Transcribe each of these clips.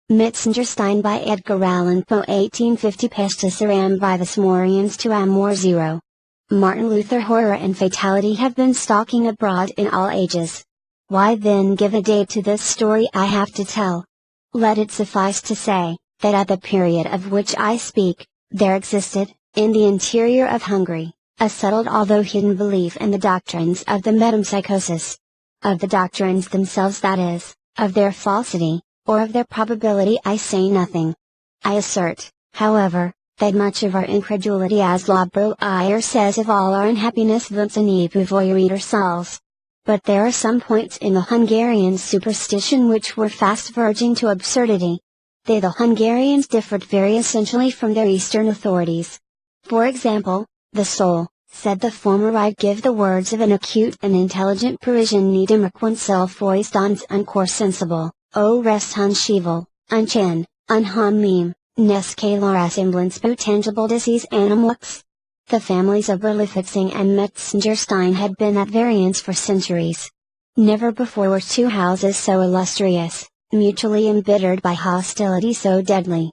Metzengerstein by Edgar Allan Poe 1850 Pestis eram vivus moriens to amor zero. Martin Luther Horror and fatality have been stalking abroad in all ages. Why then give a date to this story I have to tell? Let it suffice to say, that at the period of which I speak, there existed, in the interior of Hungary, a settled although hidden belief in the doctrines of the metempsychosis. Of the doctrines themselves, that is, of their falsity, or of their probability, I say nothing. I assert, however, that much of our incredulity, as Lobroyer says, of all our unhappiness vents in epuvoyer souls. But there are some points in the Hungarian superstition which were fast verging to absurdity. They, the Hungarians, differed very essentially from their Eastern authorities. For example, the soul, said the former, I give the words of an acute and intelligent Parisian, needem oneself voiced ons uncorsensible, o rest unschivel, unchen, unhamim, nescalar semblance tangible disease animux. The families of Berlifitzing and Metzengerstein had been at variance for centuries. Never before were two houses so illustrious, mutually embittered by hostility so deadly.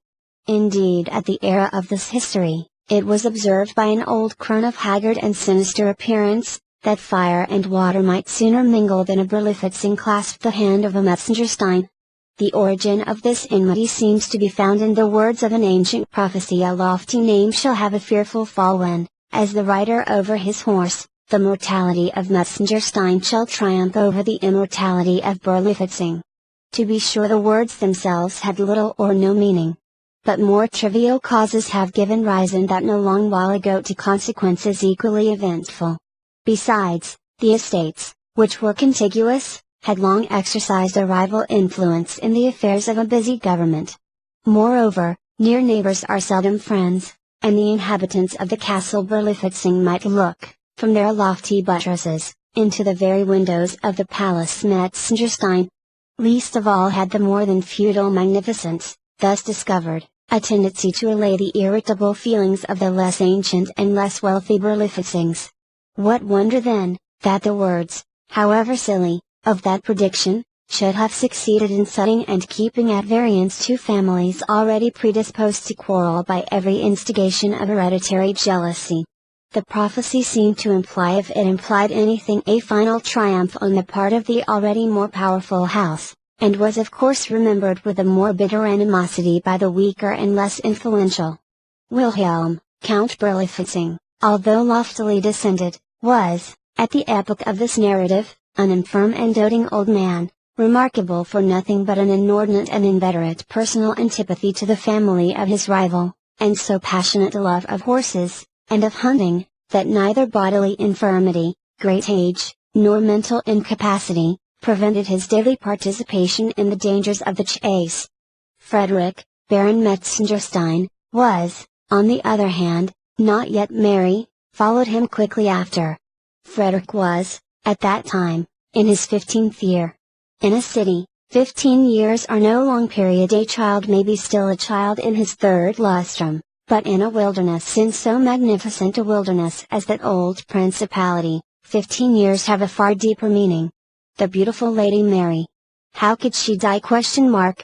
Indeed, at the era of this history, it was observed by an old crone of haggard and sinister appearance, that fire and water might sooner mingle than a Berlifitzing clasped the hand of a Metzengerstein. The origin of this enmity seems to be found in the words of an ancient prophecy: a lofty name shall have a fearful fall when, as the rider over his horse, the mortality of Metzengerstein shall triumph over the immortality of Berlifitzing. To be sure, the words themselves had little or no meaning. But more trivial causes have given rise in that no long while ago to consequences equally eventful. Besides, the estates, which were contiguous, had long exercised a rival influence in the affairs of a busy government. Moreover, near neighbors are seldom friends, and the inhabitants of the castle Berlifitzing might look, from their lofty buttresses, into the very windows of the palace Metzengerstein. Least of all had the more than feudal magnificence, thus discovered, a tendency to allay the irritable feelings of the less ancient and less wealthy Berlifitzings. What wonder then, that the words, however silly, of that prediction, should have succeeded in setting and keeping at variance two families already predisposed to quarrel by every instigation of hereditary jealousy. The prophecy seemed to imply, if it implied anything, a final triumph on the part of the already more powerful house, and was of course remembered with a more bitter animosity by the weaker and less influential. Wilhelm, Count Berlifitzing, although loftily descended, was, at the epoch of this narrative, an infirm and doting old man, remarkable for nothing but an inordinate and inveterate personal antipathy to the family of his rival, and so passionate a love of horses, and of hunting, that neither bodily infirmity, great age, nor mental incapacity, prevented his daily participation in the dangers of the chase. Frederick, Baron Metzengerstein, was, on the other hand, not yet married, followed him quickly after. Frederick was, at that time, in his 15th year. In a city, 15 years are no long period. A child may be still a child in his third lustrum, but in a wilderness, in so magnificent a wilderness as that old principality, 15 years have a far deeper meaning. The beautiful Lady Mary. How could she die?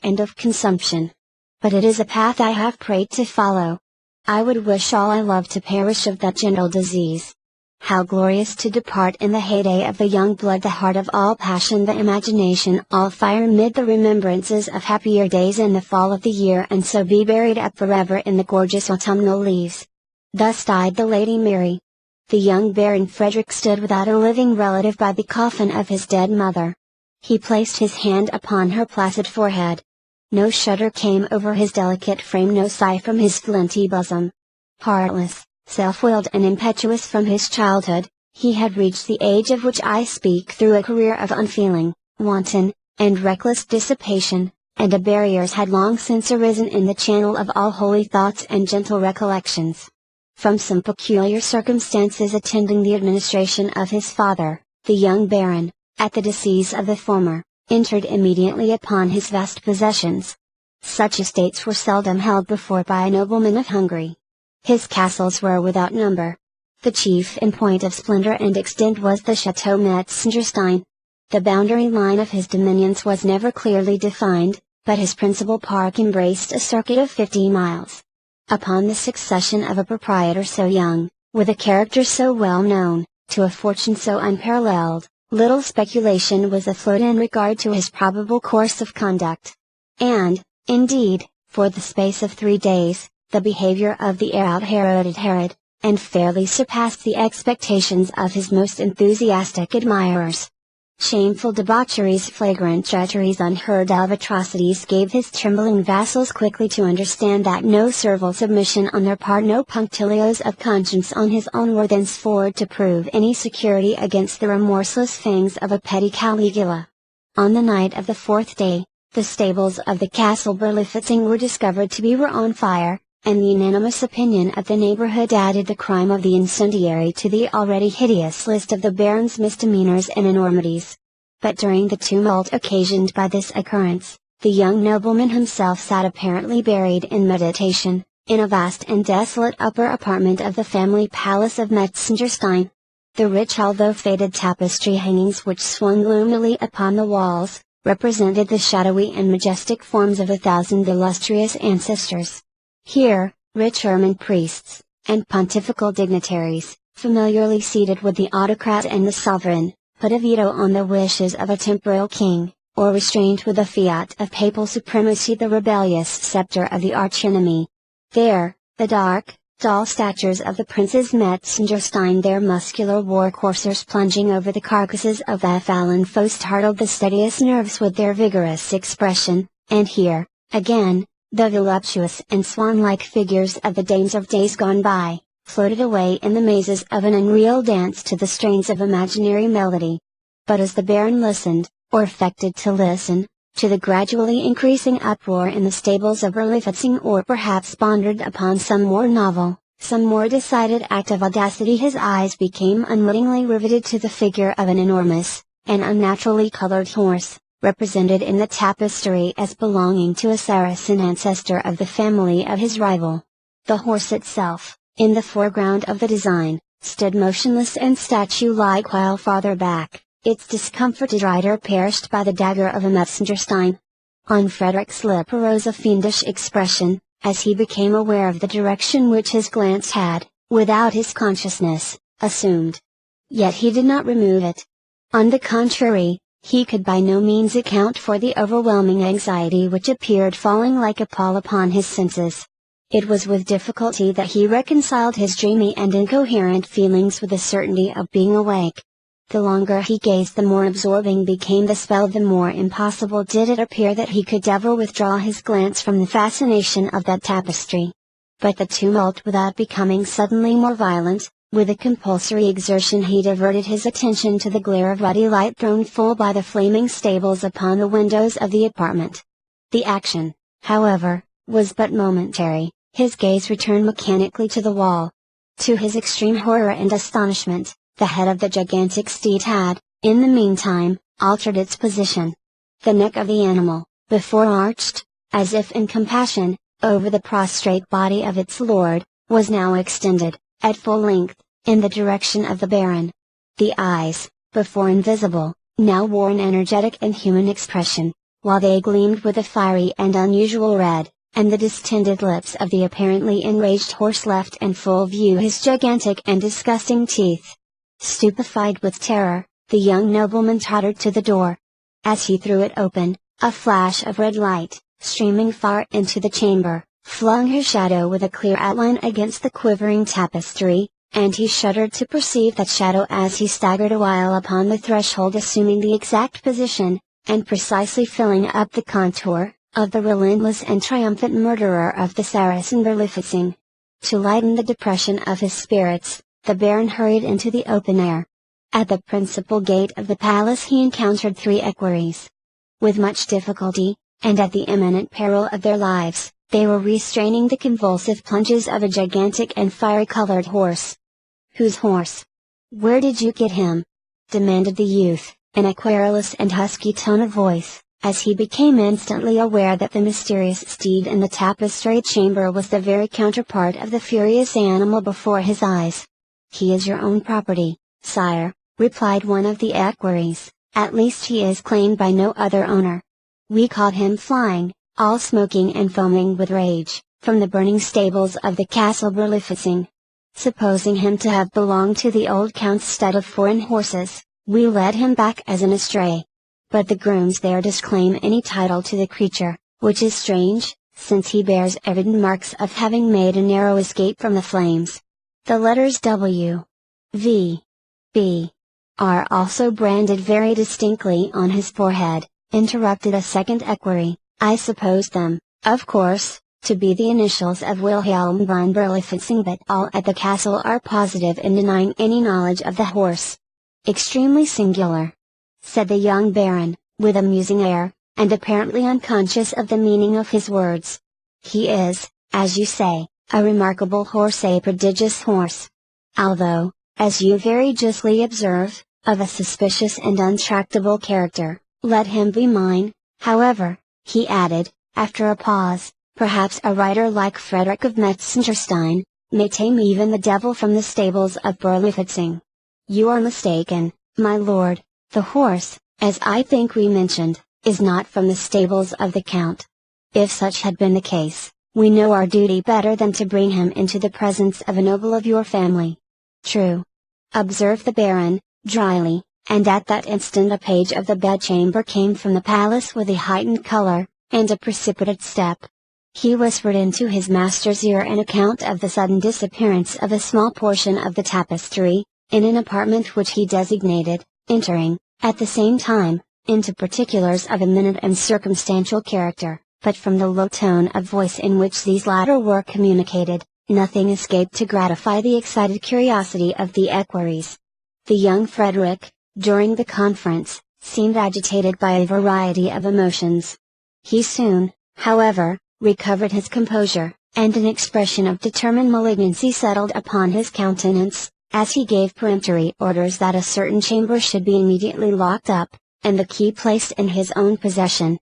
And of consumption. But it is a path I have prayed to follow. I would wish all I love to perish of that general disease. How glorious to depart in the heyday of the young blood, the heart of all passion, the imagination all fire, mid the remembrances of happier days in the fall of the year, and so be buried up forever in the gorgeous autumnal leaves. Thus died the Lady Mary. The young Baron Frederick stood without a living relative by the coffin of his dead mother. He placed his hand upon her placid forehead. No shudder came over his delicate frame, no sigh from his flinty bosom. Heartless, self-willed and impetuous from his childhood, he had reached the age of which I speak through a career of unfeeling, wanton, and reckless dissipation, and the barriers had long since arisen in the channel of all holy thoughts and gentle recollections. From some peculiar circumstances attending the administration of his father, the young Baron, at the decease of the former, entered immediately upon his vast possessions. Such estates were seldom held before by a nobleman of Hungary. His castles were without number. The chief in point of splendor and extent was the Chateau Metzengerstein. The boundary line of his dominions was never clearly defined, but his principal park embraced a circuit of 50 miles. Upon the succession of a proprietor so young, with a character so well known, to a fortune so unparalleled, little speculation was afloat in regard to his probable course of conduct. And, indeed, for the space of 3 days, the behavior of the heir out-Heroded Herod, and fairly surpassed the expectations of his most enthusiastic admirers. Shameful debaucheries, flagrant treacheries, unheard of atrocities gave his trembling vassals quickly to understand that no servile submission on their part, no punctilios of conscience on his own were thenceforward to prove any security against the remorseless fangs of a petty Caligula. On the night of the 4th day, the stables of the castle Berlifitzing were discovered to be on fire, and the unanimous opinion of the neighborhood added the crime of the incendiary to the already hideous list of the Baron's misdemeanors and enormities. But during the tumult occasioned by this occurrence, the young nobleman himself sat apparently buried in meditation, in a vast and desolate upper apartment of the family palace of Metzengerstein. The rich although faded tapestry hangings which swung gloomily upon the walls, represented the shadowy and majestic forms of 1,000 illustrious ancestors. Here, rich ermine priests, and pontifical dignitaries, familiarly seated with the autocrat and the sovereign, put a veto on the wishes of a temporal king, or restrained with the fiat of papal supremacy the rebellious scepter of the archenemy. There, the dark, dull statures of the princes Metzengerstein, their muscular war coursers plunging over the carcasses of Edgar Allan Poe, startled the steadiest nerves with their vigorous expression, and here, again, the voluptuous and swan-like figures of the dames of days gone by, floated away in the mazes of an unreal dance to the strains of imaginary melody. But as the Baron listened, or affected to listen, to the gradually increasing uproar in the stables of Berlifitzing, or perhaps pondered upon some more novel, some more decided act of audacity, his eyes became unwittingly riveted to the figure of an enormous, and unnaturally colored horse, represented in the tapestry as belonging to a Saracen ancestor of the family of his rival. The horse itself, in the foreground of the design, stood motionless and statue-like, while farther back, its discomforted rider perished by the dagger of a Metzengerstein. On Frederick's lip arose a fiendish expression, as he became aware of the direction which his glance had, without his consciousness, assumed. Yet he did not remove it. On the contrary, he could by no means account for the overwhelming anxiety which appeared falling like a pall upon his senses. It was with difficulty that he reconciled his dreamy and incoherent feelings with the certainty of being awake. The longer he gazed, the more absorbing became the spell, the more impossible did it appear that he could ever withdraw his glance from the fascination of that tapestry. But the tumult, without becoming suddenly more violent, with a compulsory exertion he diverted his attention to the glare of ruddy light thrown full by the flaming stables upon the windows of the apartment. The action, however, was but momentary. His gaze returned mechanically to the wall. To his extreme horror and astonishment, the head of the gigantic steed had, in the meantime, altered its position. The neck of the animal, before arched, as if in compassion, over the prostrate body of its lord, was now extended, at full length, in the direction of the Baron. The eyes, before invisible, now wore an energetic and human expression, while they gleamed with a fiery and unusual red, and the distended lips of the apparently enraged horse left in full view his gigantic and disgusting teeth. Stupefied with terror, the young nobleman tottered to the door. As he threw it open, a flash of red light, streaming far into the chamber, flung her shadow with a clear outline against the quivering tapestry, and he shuddered to perceive that shadow as he staggered awhile upon the threshold, assuming the exact position, and precisely filling up the contour, of the relentless and triumphant murderer of the Saracen Berlifitzing. To lighten the depression of his spirits, the Baron hurried into the open air. At the principal gate of the palace he encountered 3 equerries. With much difficulty, and at the imminent peril of their lives, they were restraining the convulsive plunges of a gigantic and fiery-colored horse. "Whose horse? Where did you get him?" demanded the youth, in a querulous and husky tone of voice, as he became instantly aware that the mysterious steed in the tapestried chamber was the very counterpart of the furious animal before his eyes. "He is your own property, sire," replied one of the equerries, "at least he is claimed by no other owner." We caught him flying, all smoking and foaming with rage, from the burning stables of the castle Berlifitzing. Supposing him to have belonged to the old count's stud of foreign horses, we led him back as an estray. But the grooms there disclaim any title to the creature, which is strange, since he bears evident marks of having made a narrow escape from the flames. The letters W, V, B, are also branded very distinctly on his forehead, interrupted a second equerry. I suppose them, of course, to be the initials of Wilhelm von Berlifitzing, but all at the castle are positive in denying any knowledge of the horse. Extremely singular, said the young baron, with a musing air, and apparently unconscious of the meaning of his words. He is, as you say, a remarkable horse, a prodigious horse. Although, as you very justly observe, of a suspicious and untractable character. Let him be mine, however, he added, after a pause. Perhaps a rider like Frederick of Metzengerstein may tame even the devil from the stables of Berlifitzing. You are mistaken, my lord. The horse, as I think we mentioned, is not from the stables of the count. If such had been the case, we know our duty better than to bring him into the presence of a noble of your family. True, observed the baron, dryly, and at that instant a page of the bedchamber came from the palace with a heightened color, and a precipitate step. He whispered into his master's ear an account of the sudden disappearance of a small portion of the tapestry, in an apartment which he designated, entering, at the same time, into particulars of a minute and circumstantial character, but from the low tone of voice in which these latter were communicated, nothing escaped to gratify the excited curiosity of the equerries. The young Frederick, during the conference, seemed agitated by a variety of emotions. He soon, however, recovered his composure, and an expression of determined malignancy settled upon his countenance, as he gave peremptory orders that a certain chamber should be immediately locked up, and the key placed in his own possession.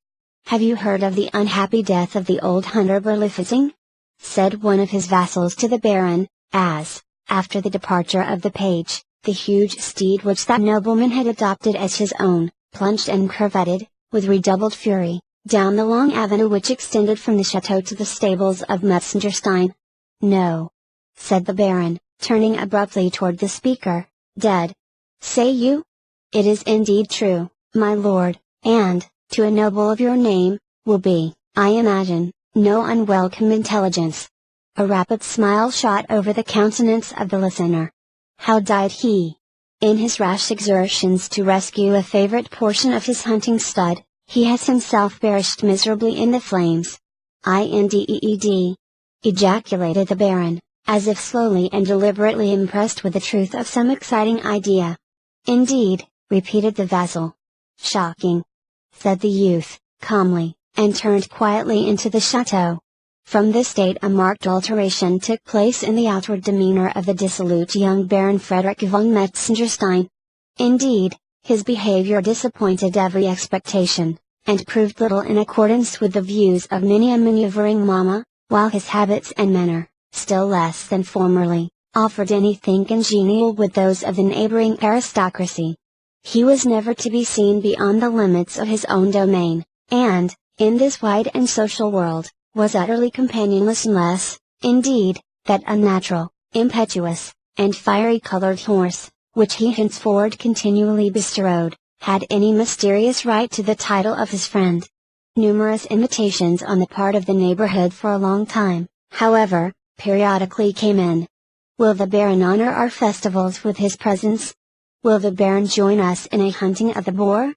Have you heard of the unhappy death of the old hunter Berlifitzing? Said one of his vassals to the baron, as, after the departure of the page, the huge steed which that nobleman had adopted as his own, plunged and curvetted, with redoubled fury, down the long avenue which extended from the chateau to the stables of Metzengerstein. No, said the baron, turning abruptly toward the speaker, dead. Say you? It is indeed true, my lord, and, to a noble of your name, will be, I imagine, no unwelcome intelligence. A rapid smile shot over the countenance of the listener. How died he? In his rash exertions to rescue a favorite portion of his hunting stud, he has himself perished miserably in the flames. Indeed! Ejaculated the baron, as if slowly and deliberately impressed with the truth of some exciting idea. Indeed, repeated the vassal. Shocking! Said the youth, calmly, and turned quietly into the chateau. From this date a marked alteration took place in the outward demeanor of the dissolute young Baron Frederick von Metzengerstein. Indeed, his behavior disappointed every expectation, and proved little in accordance with the views of many a maneuvering mamma, while his habits and manner, still less than formerly, offered anything congenial with those of the neighboring aristocracy. He was never to be seen beyond the limits of his own domain, and, in this wide and social world, was utterly companionless unless, indeed, that unnatural, impetuous, and fiery-colored horse, which he henceforward continually bestrode, had any mysterious right to the title of his friend. Numerous invitations on the part of the neighborhood for a long time, however, periodically came in. Will the baron honor our festivals with his presence? Will the baron join us in a hunting of the boar?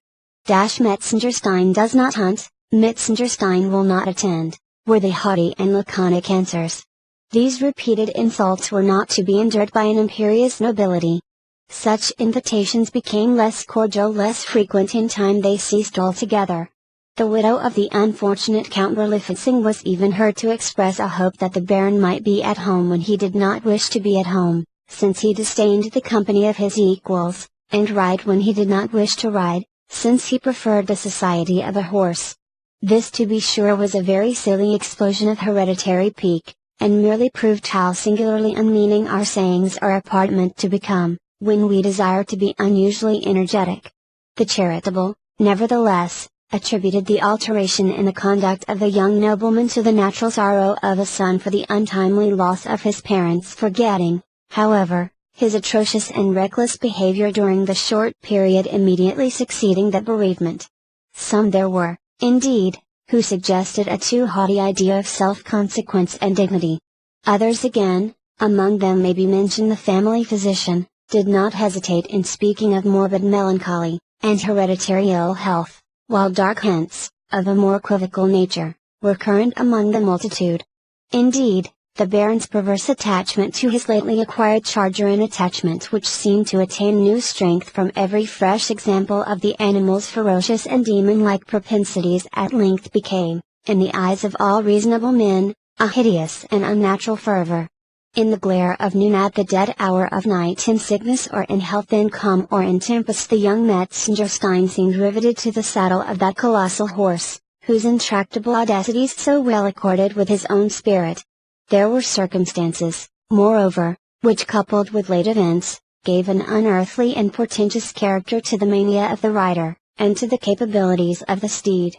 Metzengerstein does not hunt, Metzengerstein will not attend, were the haughty and laconic answers. These repeated insults were not to be endured by an imperious nobility. Such invitations became less cordial, less frequent in time they ceased altogether. The widow of the unfortunate Count Berlifitzing was even heard to express a hope that the baron might be at home when he did not wish to be at home, since he disdained the company of his equals, and ride when he did not wish to ride, since he preferred the society of a horse. This to be sure was a very silly explosion of hereditary pique, and merely proved how singularly unmeaning our sayings are apparent to become, when we desire to be unusually energetic. The charitable, nevertheless, attributed the alteration in the conduct of the young nobleman to the natural sorrow of a son for the untimely loss of his parents, forgetting, however, his atrocious and reckless behavior during the short period immediately succeeding that bereavement. Some there were, indeed, who suggested a too haughty idea of self-consequence and dignity. Others again, among them may be mentioned the family physician, did not hesitate in speaking of morbid melancholy, and hereditary ill health, while dark hints, of a more equivocal nature, were current among the multitude. Indeed, the Baron's perverse attachment to his lately acquired charger, an attachment which seemed to attain new strength from every fresh example of the animal's ferocious and demon-like propensities, at length became, in the eyes of all reasonable men, a hideous and unnatural fervor. In the glare of noon, at the dead hour of night, in sickness or in health, in calm or in tempest, the young Metzengerstein seemed riveted to the saddle of that colossal horse, whose intractable audacities so well accorded with his own spirit. There were circumstances, moreover, which, coupled with late events, gave an unearthly and portentous character to the mania of the rider, and to the capabilities of the steed.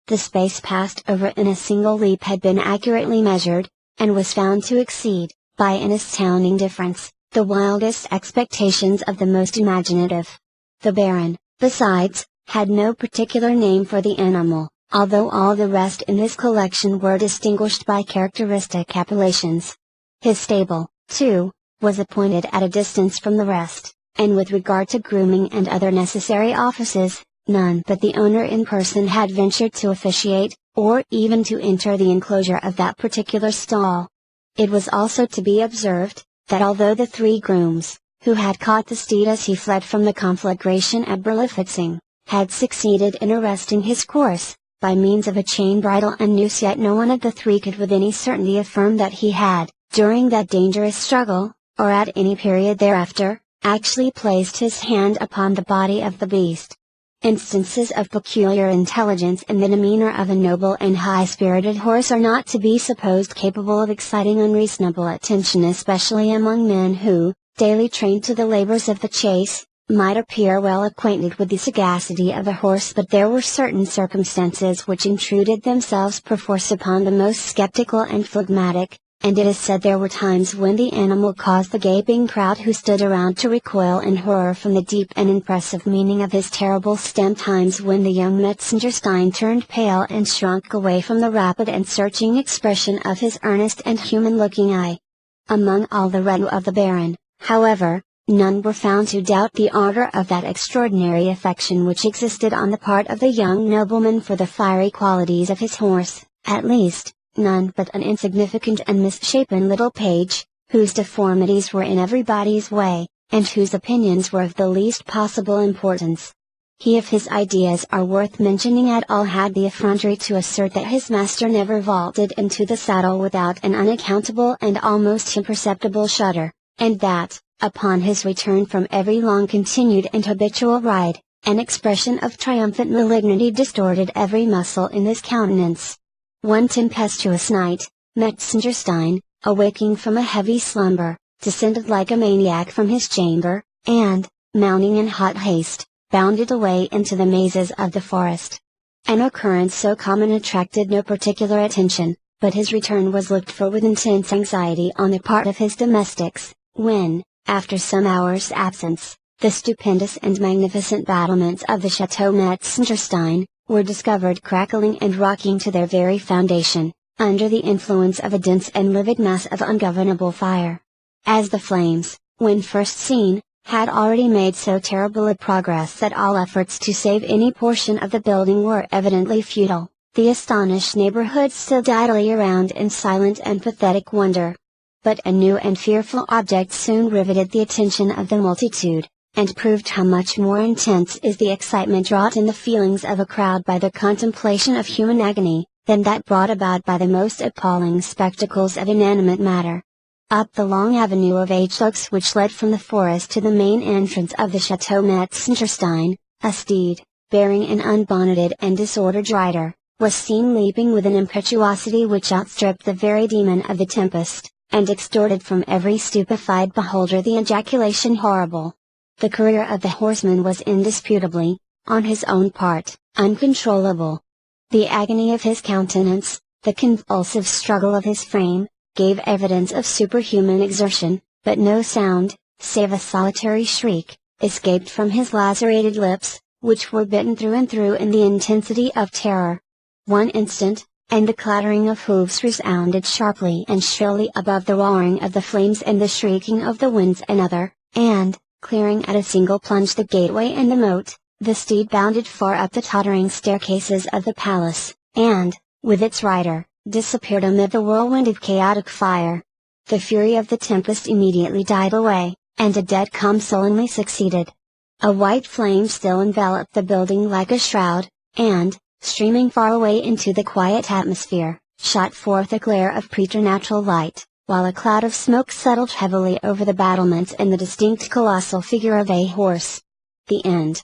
The space passed over in a single leap had been accurately measured, and was found to exceed, by an astounding difference, the wildest expectations of the most imaginative. The Baron, besides, had no particular name for the animal, although all the rest in his collection were distinguished by characteristic appellations. His stable, too, was appointed at a distance from the rest, and with regard to grooming and other necessary offices, none but the owner in person had ventured to officiate, or even to enter the enclosure of that particular stall. It was also to be observed, that although the three grooms, who had caught the steed as he fled from the conflagration at Berlifitzing, had succeeded in arresting his course, by means of a chain bridle and noose, yet no one of the three could with any certainty affirm that he had, during that dangerous struggle, or at any period thereafter, actually placed his hand upon the body of the beast. Instances of peculiar intelligence in the demeanor of a noble and high-spirited horse are not to be supposed capable of exciting unreasonable attention, especially among men who, daily trained to the labors of the chase, might appear well acquainted with the sagacity of a horse. But there were certain circumstances which intruded themselves perforce upon the most skeptical and phlegmatic, and it is said there were times when the animal caused the gaping crowd who stood around to recoil in horror from the deep and impressive meaning of his terrible stamp, times when the young Metzengerstein turned pale and shrunk away from the rapid and searching expression of his earnest and human-looking eye. Among all the retinue of the Baron, however, none were found to doubt the ardor of that extraordinary affection which existed on the part of the young nobleman for the fiery qualities of his horse, at least, none but an insignificant and misshapen little page, whose deformities were in everybody's way, and whose opinions were of the least possible importance. He, if his ideas are worth mentioning at all, had the effrontery to assert that his master never vaulted into the saddle without an unaccountable and almost imperceptible shudder, and that, upon his return from every long-continued and habitual ride, an expression of triumphant malignity distorted every muscle in his countenance. One tempestuous night, Metzengerstein, awaking from a heavy slumber, descended like a maniac from his chamber, and, mounting in hot haste, bounded away into the mazes of the forest. An occurrence so common attracted no particular attention, but his return was looked for with intense anxiety on the part of his domestics, when, after some hours' absence, the stupendous and magnificent battlements of the Chateau Metzengerstein were discovered crackling and rocking to their very foundation, under the influence of a dense and livid mass of ungovernable fire. As the flames, when first seen, had already made so terrible a progress that all efforts to save any portion of the building were evidently futile, the astonished neighborhood stood idly around in silent and pathetic wonder. But a new and fearful object soon riveted the attention of the multitude, and proved how much more intense is the excitement wrought in the feelings of a crowd by the contemplation of human agony, than that brought about by the most appalling spectacles of inanimate matter. Up the long avenue of age-looks which led from the forest to the main entrance of the Chateau Metzengerstein, a steed, bearing an unbonneted and disordered rider, was seen leaping with an impetuosity which outstripped the very demon of the tempest, and extorted from every stupefied beholder the ejaculation "horrible!" The career of the horseman was indisputably, on his own part, uncontrollable. The agony of his countenance, the convulsive struggle of his frame, gave evidence of superhuman exertion, but no sound, save a solitary shriek, escaped from his lacerated lips, which were bitten through and through in the intensity of terror. One instant, and the clattering of hoofs resounded sharply and shrilly above the roaring of the flames and the shrieking of the winds. Another, and, clearing at a single plunge the gateway and the moat, the steed bounded far up the tottering staircases of the palace, and, with its rider, disappeared amid the whirlwind of chaotic fire. The fury of the tempest immediately died away, and a dead calm sullenly succeeded. A white flame still enveloped the building like a shroud, and, streaming far away into the quiet atmosphere, shot forth a glare of preternatural light, while a cloud of smoke settled heavily over the battlements and the distinct colossal figure of a horse. The end.